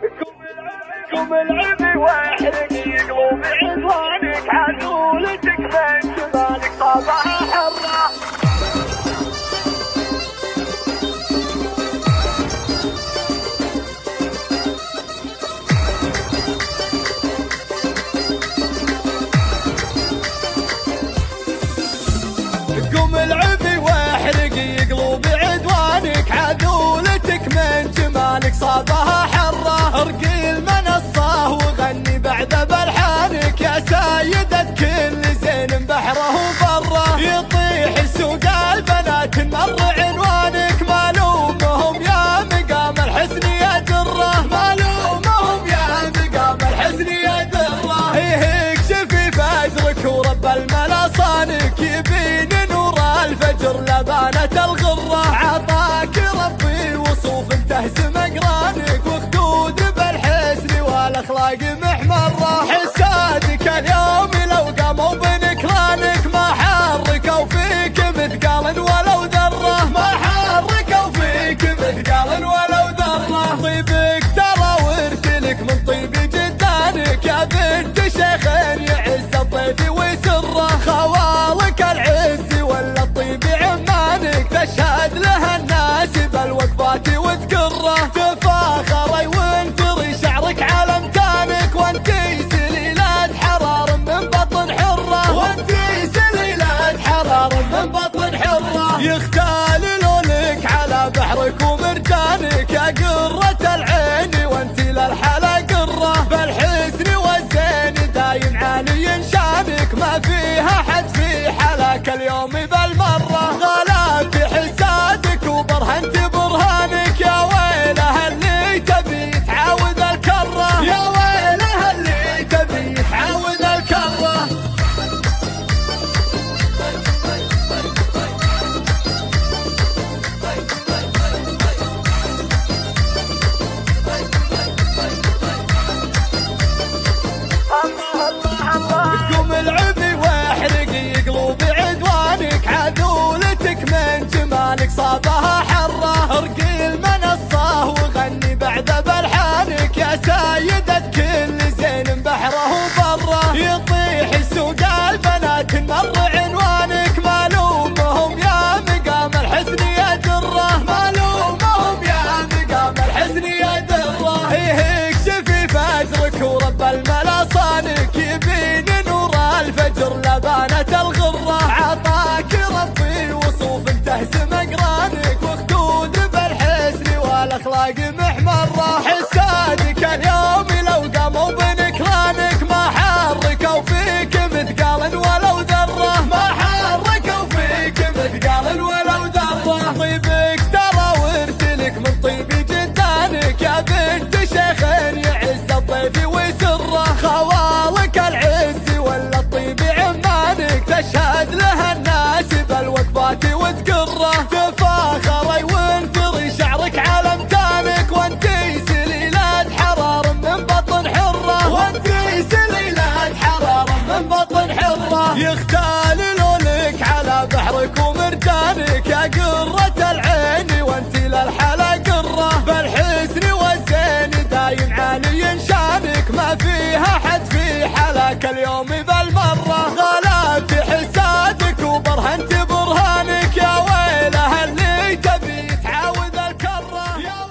قوم العبي واحرقي قلوب عدوانك، عدولتك من شمالك طابعها حرة. قوم العبي واحرقي قلوب عدوانك، عدولتك من جمالك صابها حرة. ارقي المنصة وغني بعد بلحانك، يا سيدة كل زين بحره وبره. يطيح السوق البنات مر عنوانك، مالومهم يا مقام الحسن يا درة، مالومهم يا مقام الحسن يا درة. اكشفي فجرك ورب الملا صانك، يبين نور الفجر لبانة الغرة. عطاك ربي وصوف تهزم اقرانك، وخدود بالحسن والاخلاق محمرة. حسادك اليوم لو قاموا بنكرانك، ما حركوا فيك مثقال ولو ذرة، ما حركوا فيك مثقال ولو ذرة. طيبك ترى ورثلك من طيب جدانك، يا بنت شيخ يعز الضيف ويسره. خوالك العز ولا الطيب عمانك، تشهد لها الناس بالوقفات وتقره. تفاخري وانثري شعرك على امتانك، وانتي سليلة حرار من بطن حرة، وانتي سليلة حرار من بطن حرة. يختال لونك على بحرك ومرجانك، يا قرة العين وانتي للحلا قرة. بالحسن والزين دايم عالي شانك، ما فيها حد في حلاك اليوم بالمرة. غلا في حسادك وبرهنت برهانك، يا ويلها اللي تبي تعاود الكرة، يا ويلها اللي تبي تعاود الكرة. قوم العبي واحرقي قلوب عدوانك، عدولتك من جمالك صابها حرة. ارقي المنصة وغني بعد بلحانك، يا سيدة كل زين بحره وبره. يطيح السوق البنات مر عنوانك، مالومهم يا مقام الحسن يا درة، مالومهم يا مقام الحسن يا درة. اكشفي فجرك ورب الملا صانك، يبين نور الفجر لبانة الغرة. عطاك ربي وصوف تهزم اقرانك، وخدود بالحسن والاخلاق محمرة. حسادك اليوم لو قاموا بنكرانك، ما حركوا فيك مثقال ولو ذرة، ما حركوا فيك مثقال ولو ذرة. طيبك ترى ورثلك من طيب جدانك، يا بنت شيخ يعز الضيف ويسره. خوالك العز ولا الطيب عمانك، تشهد لها الناس بالوقفات وتقره. تفاخري وانثري شعرك على امتانك، وانتي سليلة حرار من بطن حرة، وانتي سليلة حرار من بطن حرة. يختال لونك على بحرك